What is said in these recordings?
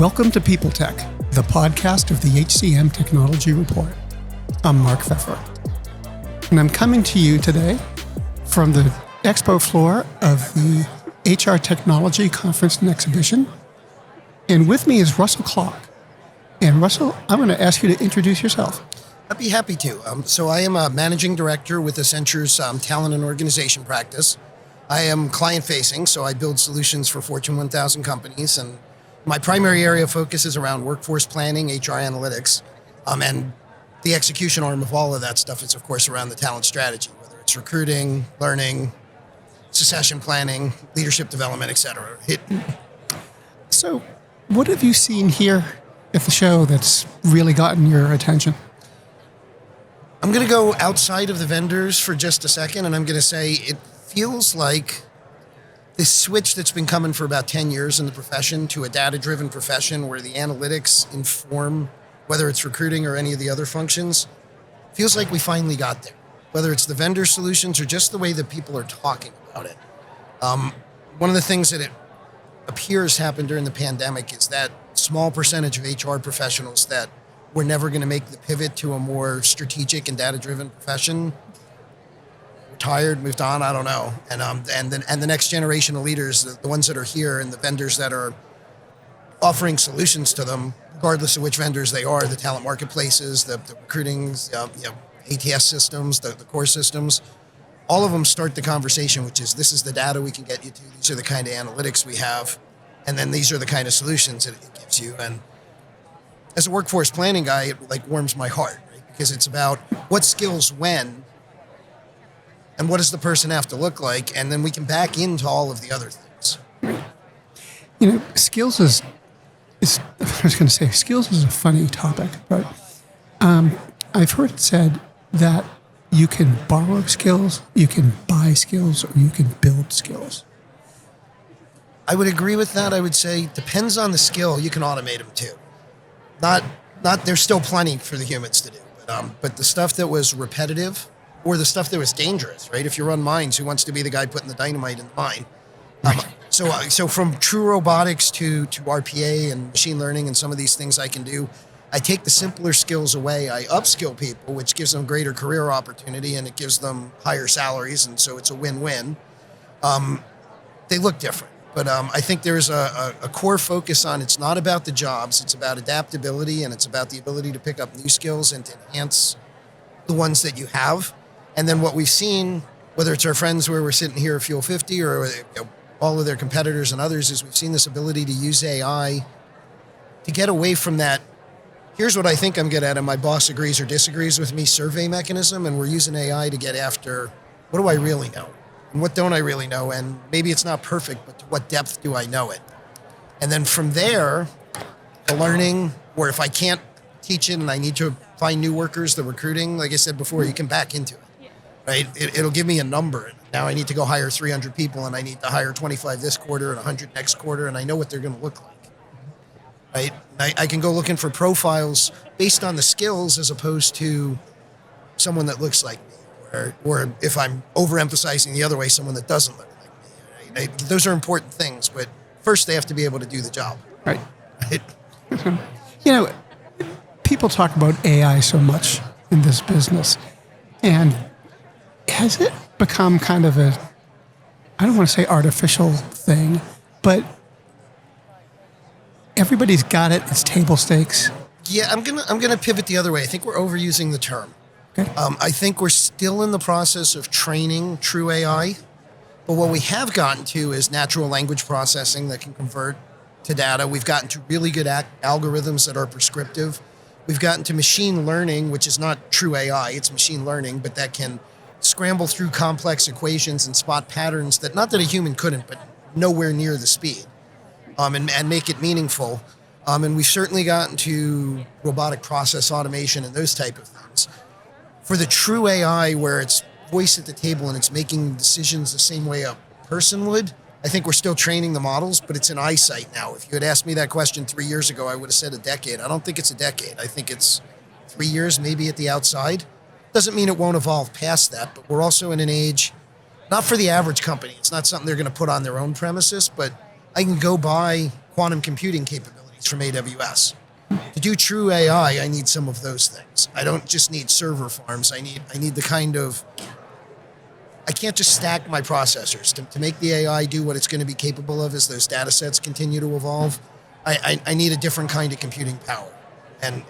Welcome to People Tech, the podcast of the HCM Technology Report. I'm Mark Feffer, and I'm coming to you today from the expo floor of the HR Technology Conference and Exhibition. And with me is Russell Klosk. And Russell, I'm going to ask you to introduce yourself. I'd be happy to. So I am a managing director with Accenture's talent and organization practice. I am client-facing, so I build solutions for Fortune 1000 companies, and my primary area of focus is around workforce planning, HR analytics, and the execution arm of all of that stuff is, of course, around the talent strategy, whether it's recruiting, learning, succession planning, leadership development, et cetera. So what have you seen here at the show that's really gotten your attention? I'm going to go outside of the vendors for just a second, and I'm going to say it feels like this switch that's been coming for about 10 years in the profession to a data-driven profession where the analytics inform whether it's recruiting or any of the other functions, feels like we finally got there. Whether it's the vendor solutions or just the way that people are talking about it. One of the things that it appears happened during the pandemic is that small percentage of HR professionals that were never going to make the pivot to a more strategic and data-driven profession retired, moved on, I don't know. And the next generation of leaders, the ones that are here and the vendors that are offering solutions to them, regardless of which vendors they are, the talent marketplaces, the recruiting, ATS systems, the core systems, all of them start the conversation, which is, this is the data we can get you to, these are the kind of analytics we have, and then these are the kind of solutions that it gives you. And as a workforce planning guy, it warms my heart, right? Because it's about what skills when, and what does the person have to look like, and then we can back into all of the other things. You know, skills is a funny topic, but I've heard it said that you can borrow skills, you can buy skills, or you can build skills. I would agree with that. I would say depends on the skill. You can automate them too. Not. There's still plenty for the humans to do, but the stuff that was repetitive, or the stuff that was dangerous, right? If you run mines, who wants to be the guy putting the dynamite in the mine? So from true robotics to RPA and machine learning and some of these things I can do, I take the simpler skills away. I upskill people, which gives them greater career opportunity and it gives them higher salaries, and so it's a win-win. They look different, but I think there's a core focus on it's not about the jobs, it's about adaptability, and it's about the ability to pick up new skills and to enhance the ones that you have. And then what we've seen, whether it's our friends where we're sitting here at Fuel 50 or all of their competitors and others, is we've seen this ability to use AI to get away from that, here's what I think I'm good at and my boss agrees or disagrees with me survey mechanism, and we're using AI to get after what do I really know and what don't I really know, and maybe it's not perfect, but to what depth do I know it? And then from there, the learning, or if I can't teach it and I need to find new workers, the recruiting, like I said before, you can back into it. Right? It'll give me a number. Now I need to go hire 300 people and I need to hire 25 this quarter and 100 next quarter, and I know what they're going to look like. Right? I can go looking for profiles based on the skills as opposed to someone that looks like me, or if I'm overemphasizing the other way, someone that doesn't look like me. Right? Those are important things, but first they have to be able to do the job. Right. You know, people talk about AI so much in this business, and has it become kind of a, I don't want to say artificial thing, but everybody's got it, it's table stakes? Yeah, I'm gonna pivot the other way. I think we're overusing the term. Okay. I think we're still in the process of training true AI, but what we have gotten to is natural language processing that can convert to data. We've gotten to really good algorithms that are prescriptive. We've gotten to machine learning, which is not true AI, it's machine learning, but that can scramble through complex equations and spot patterns that, not that a human couldn't, but nowhere near the speed, and make it meaningful. And we've certainly gotten to robotic process automation and those type of things. For the true AI, where it's voice at the table and it's making decisions the same way a person would, I think we're still training the models, but it's in eyesight now. If you had asked me that question 3 years ago, I would have said a decade. I don't think it's a decade. I think it's 3 years, maybe at the outside. Doesn't mean it won't evolve past that, but we're also in an age, not for the average company. It's not something they're going to put on their own premises, but I can go buy quantum computing capabilities capabilities from AWS. To do true AI, I need some of those things. I don't just need server farms. I need the kind of, I can't just stack my processors to make the AI do what it's going to be capable of as those data sets continue to evolve. I need a different kind of computing power. And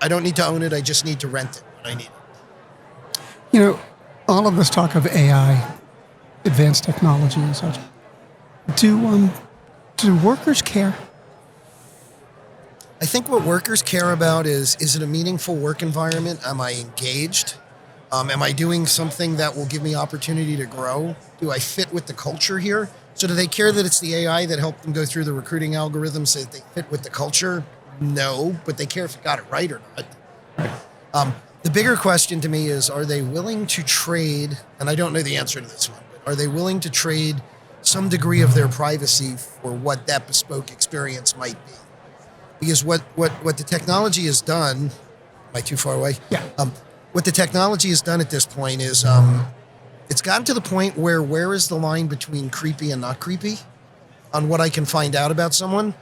I don't need to own it. I just need to rent it when I need it. You know, all of this talk of AI, advanced technology and such, do workers care? I think what workers care about is it a meaningful work environment? Am I engaged? Am I doing something that will give me opportunity to grow? Do I fit with the culture here? So do they care that it's the AI that helped them go through the recruiting algorithms so that they fit with the culture? No, but they care if you got it right or not. The bigger question to me is, are they willing to trade, and I don't know the answer to this one, but are they willing to trade some degree of their privacy for what that bespoke experience might be? Because what the technology has done, am I too far away? Yeah. What the technology has done at this point is it's gotten to the point where is the line between creepy and not creepy on what I can find out about someone?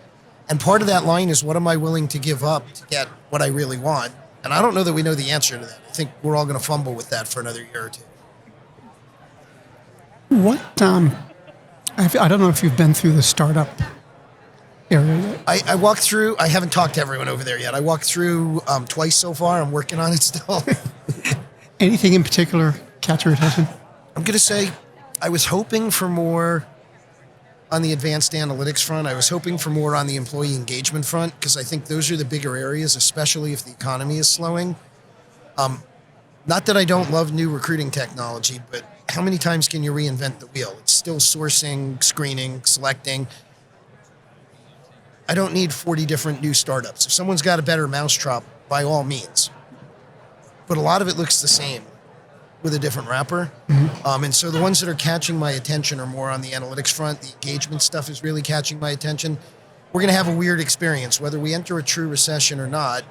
And part of that line is, what am I willing to give up to get what I really want? And I don't know that we know the answer to that. I think we're all going to fumble with that for another year or two. What, I don't know if you've been through the startup area yet. I walked through, I haven't talked to everyone over there yet. I walked through twice so far. I'm working on it still. Anything in particular catch your attention? I'm going to say I was hoping for more on the advanced analytics front. I was hoping for more on the employee engagement front, because I think those are the bigger areas, especially if the economy is slowing. Not that I don't love new recruiting technology, but how many times can you reinvent the wheel? It's still sourcing, screening, selecting. I don't need 40 different new startups. If someone's got a better mousetrap, by all means. But a lot of it looks the same with a different wrapper. Mm-hmm. And so the ones that are catching my attention are more on the analytics front. The engagement stuff is really catching my attention. We're going to have a weird experience. Whether we enter a true recession or not,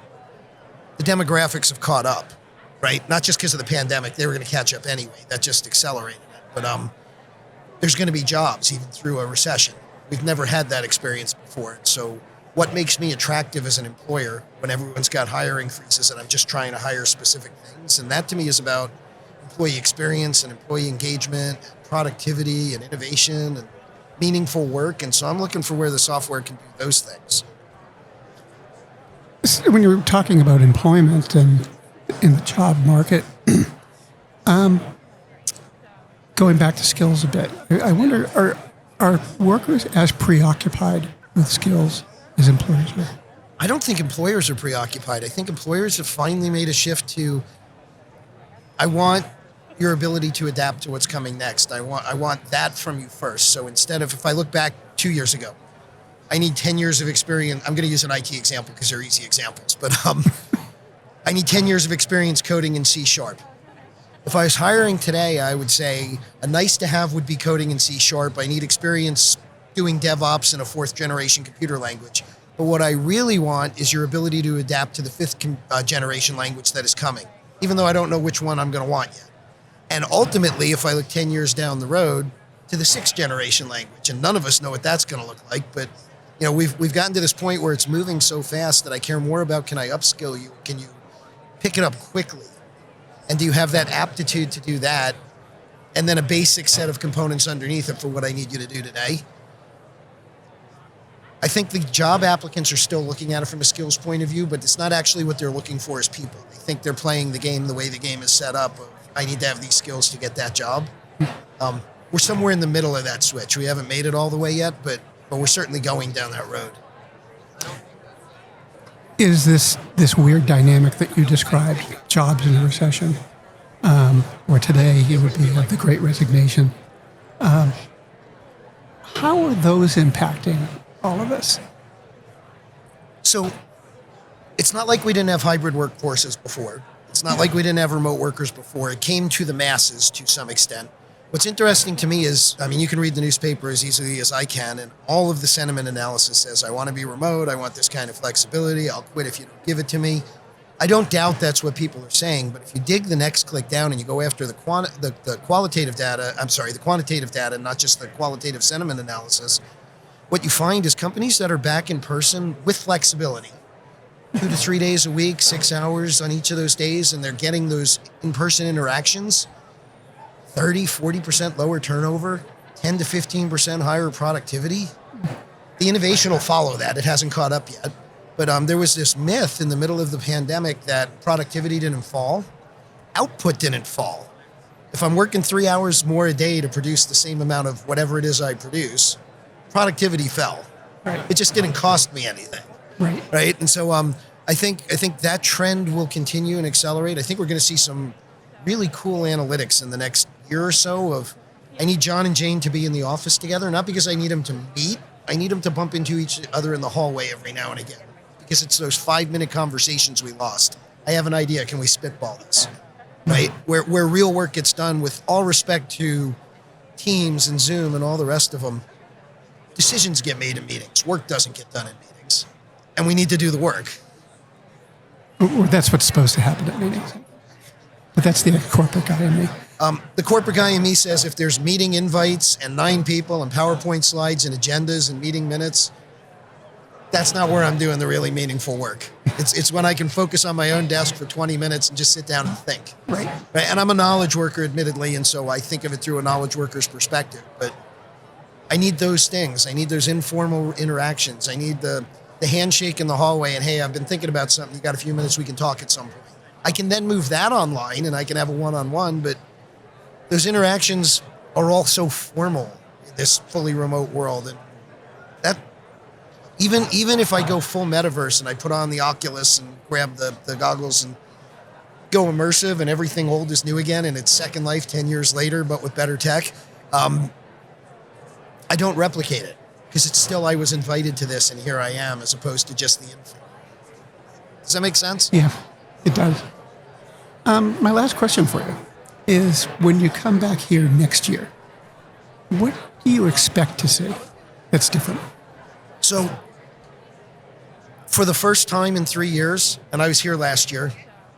the demographics have caught up, right? Not just because of the pandemic. They were going to catch up anyway. That just accelerated it. But there's going to be jobs even through a recession. We've never had that experience before. So what makes me attractive as an employer when everyone's got hiring freezes and I'm just trying to hire specific things? And that to me is about employee experience and employee engagement, and productivity and innovation and meaningful work. And so I'm looking for where the software can do those things. When you were talking about employment and in the job market, going back to skills a bit, I wonder, are workers as preoccupied with skills as employers are? I don't think employers are preoccupied. I think employers have finally made a shift to, I want your ability to adapt to what's coming next. I want that from you first. So instead of, if I look back 2 years ago, I need 10 years of experience. I'm going to use an IT example because they're easy examples, but I need 10 years of experience coding in C#. If I was hiring today, I would say a nice to have would be coding in C#. I need experience doing DevOps in a 4th generation computer language. But what I really want is your ability to adapt to the 5th generation language that is coming, even though I don't know which one I'm going to want yet. And ultimately, if I look 10 years down the road, to the 6th generation language, and none of us know what that's going to look like. But you know, we've gotten to this point where it's moving so fast that I care more about, can I upskill you? Can you pick it up quickly? And do you have that aptitude to do that? And then a basic set of components underneath it for what I need you to do today. I think the job applicants are still looking at it from a skills point of view, but it's not actually what they're looking for as people. They think they're playing the game the way the game is set up. I need to have these skills to get that job. We're somewhere in the middle of that switch. We haven't made it all the way yet, but we're certainly going down that road. Is this weird dynamic that you described, jobs in a recession, or today it would be like the Great Resignation, how are those impacting all of us? So it's not like we didn't have hybrid workforces before. It's not like we didn't have remote workers before. It came to the masses to some extent. What's interesting to me is, I mean, you can read the newspaper as easily as I can, and all of the sentiment analysis says, I want to be remote, I want this kind of flexibility, I'll quit if you don't give it to me. I don't doubt that's what people are saying, but if you dig the next click down and you go after the quantitative data, not just the qualitative sentiment analysis, what you find is companies that are back in person with flexibility, 2 to 3 days a week, 6 hours on each of those days, and they're getting those in-person interactions, 30-40% lower turnover, 10 to 15% higher productivity. The innovation will follow that. It hasn't caught up yet. But there was this myth in the middle of the pandemic that productivity didn't fall, output didn't fall. If I'm working 3 hours more a day to produce the same amount of whatever it is I produce, productivity fell. Right. It just didn't cost me anything. Right. Right. And so I think that trend will continue and accelerate. I think we're going to see some really cool analytics in the next year or so of, I need John and Jane to be in the office together, not because I need them to meet. I need them to bump into each other in the hallway every now and again, because it's those 5-minute conversations we lost. I have an idea. Can we spitball this? Right? Where real work gets done, with all respect to Teams and Zoom and all the rest of them, decisions get made in meetings. Work doesn't get done in meetings. And we need to do the work. Or that's what's supposed to happen at meetings. But that's the corporate guy in me. The corporate guy in me says if there's meeting invites and 9 people and PowerPoint slides and agendas and meeting minutes, that's not where I'm doing the really meaningful work. It's when I can focus on my own desk for 20 minutes and just sit down and think. Right. And I'm a knowledge worker, admittedly, and so I think of it through a knowledge worker's perspective. But I need those things. I need those informal interactions. I need the handshake in the hallway and, hey, I've been thinking about something. You got a few minutes, we can talk at some point. I can then move that online and I can have a one-on-one, but those interactions are all so formal in this fully remote world. And that, even if I go full metaverse and I put on the Oculus and grab the goggles and go immersive and everything old is new again and it's Second Life 10 years later, but with better tech, I don't replicate it, because it's still, I was invited to this and here I am, as opposed to just the info. Does that make sense? Yeah, it does. My last question for you is, when you come back here next year, what do you expect to see that's different? So, for the first time in 3 years, and I was here last year,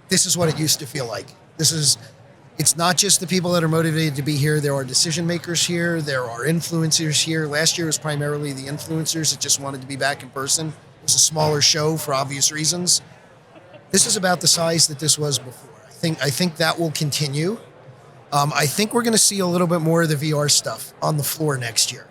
this is what it used to feel like. It's not just the people that are motivated to be here. There are decision makers here. There are influencers here. Last year was primarily the influencers that just wanted to be back in person. It was a smaller show for obvious reasons. This is about the size that this was before. I think that will continue. I think we're going to see a little bit more of the VR stuff on the floor next year.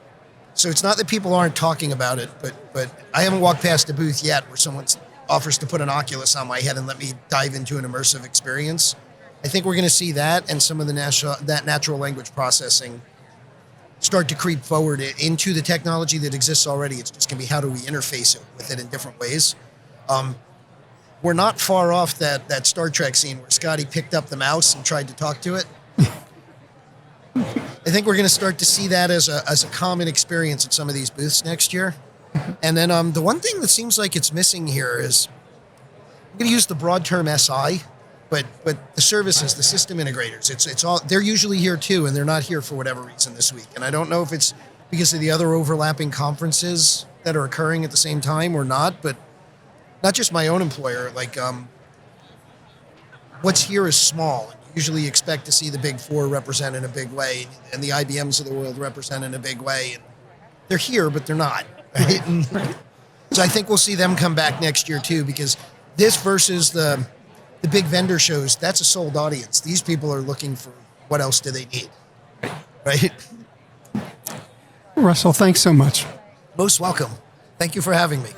So it's not that people aren't talking about it, but I haven't walked past a booth yet where someone offers to put an Oculus on my head and let me dive into an immersive experience. I think we're going to see that and some of the natural language processing start to creep forward into the technology that exists already. It's just going to be, how do we interface it with it in different ways? We're not far off that Star Trek scene where Scotty picked up the mouse and tried to talk to it. I think we're going to start to see that as a common experience at some of these booths next year. And then the one thing that seems like it's missing here is, I'm going to use the broad term SI, but the services, the system integrators, it's all, they're usually here too, and they're not here for whatever reason this week. And I don't know if it's because of the other overlapping conferences that are occurring at the same time or not, but not just my own employer, like what's here is small. You usually expect to see the big four represent in a big way, and the IBMs of the world represent in a big way. And they're here, but they're not. Right? So I think we'll see them come back next year too, because this versus the big vendor shows, that's a sold audience. These people are looking for what else do they need, right? Russell, thanks so much. Most welcome. Thank you for having me.